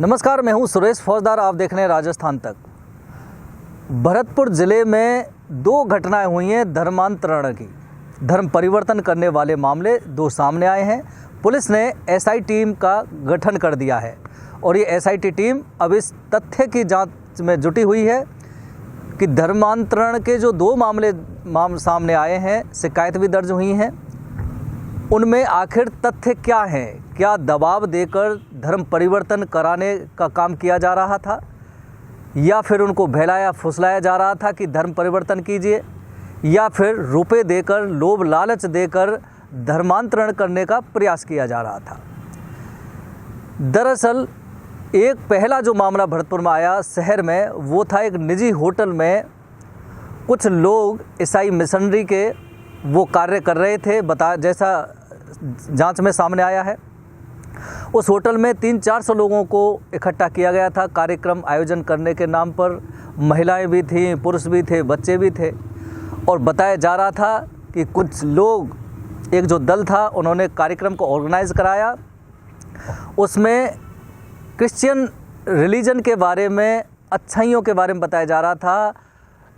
नमस्कार, मैं हूं सुरेश फौजदार। आप देख रहे हैं राजस्थान तक। भरतपुर ज़िले में दो घटनाएं हुई हैं धर्मांतरण की। धर्म परिवर्तन करने वाले मामले दो सामने आए हैं। पुलिस ने एसआई टीम का गठन कर दिया है और ये एसआईटी टीम अब इस तथ्य की जांच में जुटी हुई है कि धर्मांतरण के जो दो मामले सामने आए हैं, शिकायत भी दर्ज हुई हैं, उनमें आखिर तथ्य क्या हैं। क्या दबाव देकर धर्म परिवर्तन कराने का काम किया जा रहा था या फिर उनको बहलाया फुसलाया जा रहा था कि धर्म परिवर्तन कीजिए, या फिर रुपए देकर, लोभ लालच देकर धर्मांतरण करने का प्रयास किया जा रहा था। दरअसल एक पहला जो मामला भरतपुर में आया शहर में, वो था एक निजी होटल में कुछ लोग ईसाई मिशनरी के वो कार्य कर रहे थे, जैसा जांच में सामने आया है। उस होटल में 300-400 लोगों को इकट्ठा किया गया था कार्यक्रम आयोजन करने के नाम पर। महिलाएं भी थीं, पुरुष भी थे, बच्चे भी थे, और बताया जा रहा था कि कुछ लोग, एक जो दल था, उन्होंने कार्यक्रम को ऑर्गेनाइज कराया। उसमें क्रिश्चियन रिलीजन के बारे में, अच्छाइयों के बारे में बताया जा रहा था।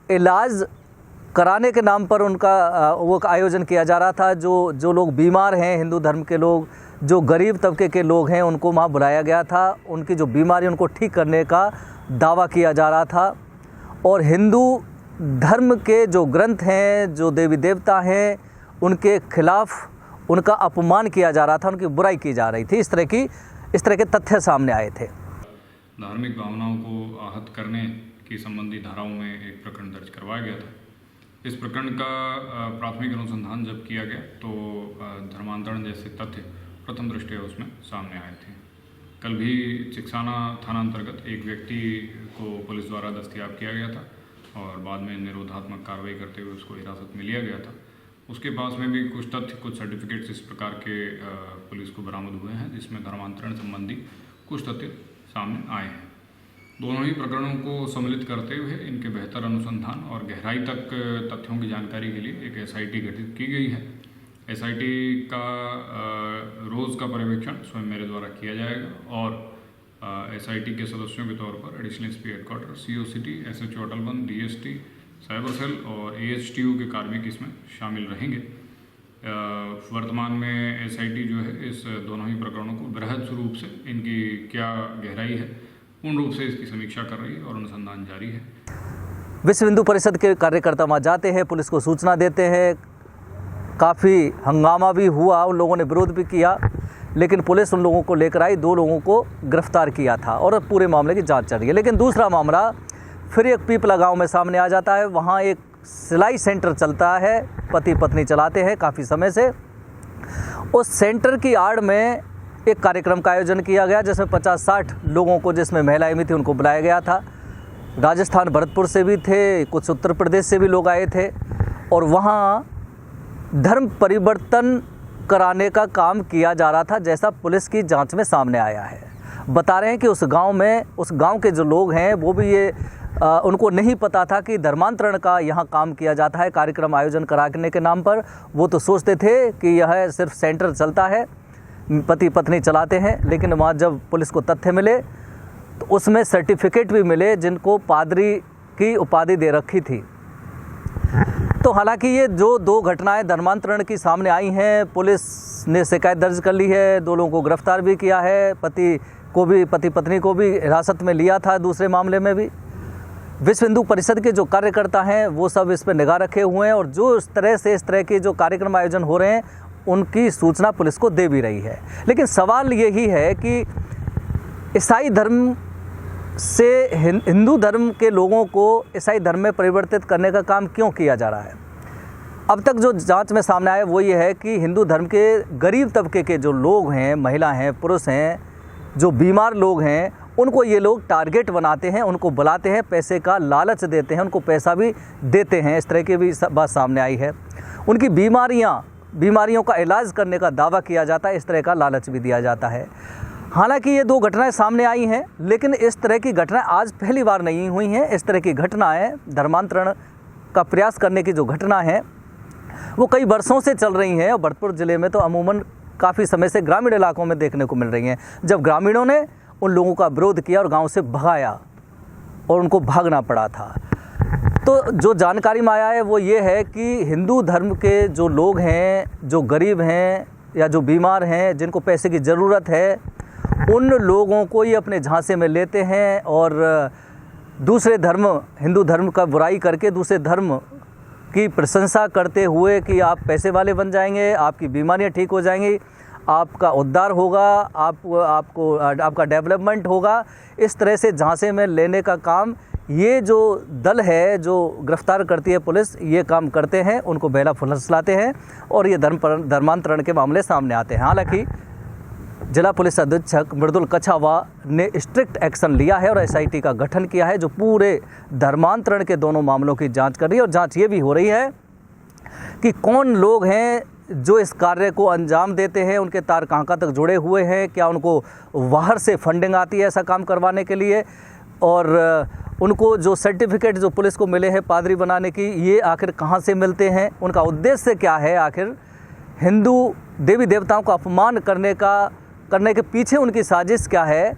इलाज कराने के नाम पर उनका वो आयोजन किया जा रहा था। जो लोग बीमार हैं, हिंदू धर्म के लोग, जो गरीब तबके के लोग हैं, उनको वहाँ बुलाया गया था। उनकी जो बीमारी, उनको ठीक करने का दावा किया जा रहा था। और हिंदू धर्म के जो ग्रंथ हैं, जो देवी देवता हैं, उनके खिलाफ उनका अपमान किया जा रहा था, उनकी बुराई की जा रही थी। इस तरह के तथ्य सामने आए थे। धार्मिक भावनाओं को आहत करने की संबंधी धाराओं में एक प्रकरण दर्ज करवाया गया था। इस प्रकरण का प्राथमिक अनुसंधान जब किया गया तो धर्मांतरण जैसे तथ्य प्रथम दृष्टया उसमें सामने आए थे। कल भी चिकसाना थाना अंतर्गत एक व्यक्ति को पुलिस द्वारा दस्तयाब किया गया था और बाद में निरोधात्मक कार्रवाई करते हुए उसको हिरासत में लिया गया था। उसके पास में भी कुछ तथ्य, कुछ सर्टिफिकेट्स इस प्रकार के पुलिस को बरामद हुए हैं जिसमें धर्मांतरण संबंधी कुछ तथ्य सामने आए हैं। दोनों ही प्रकरणों को सम्मिलित करते हुए इनके बेहतर अनुसंधान और गहराई तक तथ्यों की जानकारी के लिए एक एसआईटी गठित की गई है। एसआईटी का रोज़ का पर्यवेक्षण स्वयं मेरे द्वारा किया जाएगा और एसआईटी के सदस्यों के तौर पर additional SP headquarter, CO city, SHO Atal one, DST, cyber cell और एएचटीयू के कार्मिक इसमें शामिल रहेंगे। वर्तमान में एसआईटी जो है इस दोनों ही प्रकरणों को बृहद स्वरूप से इनकी क्या गहराई है, पूर्ण रूप से इसकी समीक्षा कर रही है और अनुसंधान जारी है। विश्व हिंदू परिषद के कार्यकर्ता वहाँ जाते हैं, पुलिस को सूचना देते हैं। काफ़ी हंगामा भी हुआ, उन लोगों ने विरोध भी किया, लेकिन पुलिस उन लोगों को लेकर आई, 2 लोगों को गिरफ्तार किया था और पूरे मामले की जांच चल रही है। लेकिन दूसरा मामला फिर एक पीपला गांव में सामने आ जाता है। वहाँ एक सिलाई सेंटर चलता है, पति पत्नी चलाते हैं काफ़ी समय से। उस सेंटर की आड़ में एक कार्यक्रम का आयोजन किया गया जिसमें 50-60 लोगों को, जिसमें महिलाएं भी थी, उनको बुलाया गया था। राजस्थान भरतपुर से भी थे, कुछ उत्तर प्रदेश से भी लोग आए थे और वहाँ धर्म परिवर्तन कराने का काम किया जा रहा था, जैसा पुलिस की जांच में सामने आया है। बता रहे हैं कि उस गांव के जो लोग हैं वो भी उनको नहीं पता था कि धर्मांतरण का यहाँ काम किया जाता है कार्यक्रम आयोजन कराने के नाम पर। वो तो सोचते थे कि यह सिर्फ सेंटर चलता है, पति पत्नी चलाते हैं। लेकिन वहाँ जब पुलिस को तथ्य मिले तो उसमें सर्टिफिकेट भी मिले जिनको पादरी की उपाधि दे रखी थी। तो हालांकि ये जो 2 घटनाएं धर्मांतरण की सामने आई हैं, पुलिस ने शिकायत दर्ज कर ली है, 2 लोगों को गिरफ्तार भी किया है, पति पत्नी को भी हिरासत में लिया था दूसरे मामले में भी। विश्व हिंदू परिषद के जो कार्यकर्ता हैं वो सब इस पर निगाह रखे हुए हैं और जो इस तरह के जो कार्यक्रम आयोजन हो रहे हैं उनकी सूचना पुलिस को दे भी रही है। लेकिन सवाल यही है कि ईसाई धर्म से हिंदू धर्म के लोगों को ईसाई धर्म में परिवर्तित करने का काम क्यों किया जा रहा है। अब तक जो जांच में सामने आया वो ये है कि हिंदू धर्म के गरीब तबके के जो लोग हैं, महिला हैं, पुरुष हैं, जो बीमार लोग हैं, उनको ये लोग टारगेट बनाते हैं, उनको बुलाते हैं, पैसे का लालच देते हैं, उनको पैसा भी देते हैं। इस तरह की भी बात सामने आई है। उनकी बीमारियों का इलाज करने का दावा किया जाता है, इस तरह का लालच भी दिया जाता है। हालांकि ये 2 घटनाएं सामने आई हैं, लेकिन इस तरह की घटनाएं आज पहली बार नहीं हुई हैं। इस तरह की घटनाएं, धर्मांतरण का प्रयास करने की जो घटना है वो कई वर्षों से चल रही हैं और भरतपुर ज़िले में तो अमूमन काफ़ी समय से ग्रामीण इलाकों में देखने को मिल रही हैं। जब ग्रामीणों ने उन लोगों का विरोध किया और गांव से भगाया और उनको भागना पड़ा था। तो जो जानकारी में आया है वो ये है कि हिंदू धर्म के जो लोग हैं, जो गरीब हैं या जो बीमार हैं, जिनको पैसे की ज़रूरत है, उन लोगों को ये अपने झांसे में लेते हैं और दूसरे धर्म, हिंदू धर्म का बुराई करके दूसरे धर्म की प्रशंसा करते हुए कि आप पैसे वाले बन जाएंगे, आपकी बीमारियां ठीक हो जाएंगी, आपका उद्धार होगा, आपका डेवलपमेंट होगा, इस तरह से झांसे में लेने का काम ये जो दल है जो गिरफ्तार करती है पुलिस, ये काम करते हैं, उनको बेला फुसलाते हैं और ये धर्मांतरण के मामले सामने आते हैं। हालांकि जिला पुलिस अधीक्षक मृदुल कछावा ने स्ट्रिक्ट एक्शन लिया है और एसआईटी का गठन किया है जो पूरे धर्मांतरण के दोनों मामलों की जांच कर रही है। और जांच ये भी हो रही है कि कौन लोग हैं जो इस कार्य को अंजाम देते हैं, उनके तार कहाँ तक जुड़े हुए हैं, क्या उनको बाहर से फंडिंग आती है ऐसा काम करवाने के लिए, और उनको जो सर्टिफिकेट जो पुलिस को मिले हैं पादरी बनाने की, ये आखिर कहाँ से मिलते हैं, उनका उद्देश्य क्या है, आखिर हिंदू देवी देवताओं का अपमान करने के पीछे उनकी साजिश क्या है,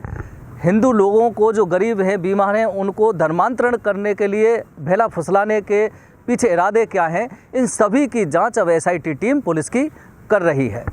हिंदू लोगों को जो गरीब हैं, बीमार हैं, उनको धर्मांतरण करने के लिए भेला फुसलाने के पीछे इरादे क्या हैं, इन सभी की जांच अब एसआईटी टीम पुलिस की कर रही है।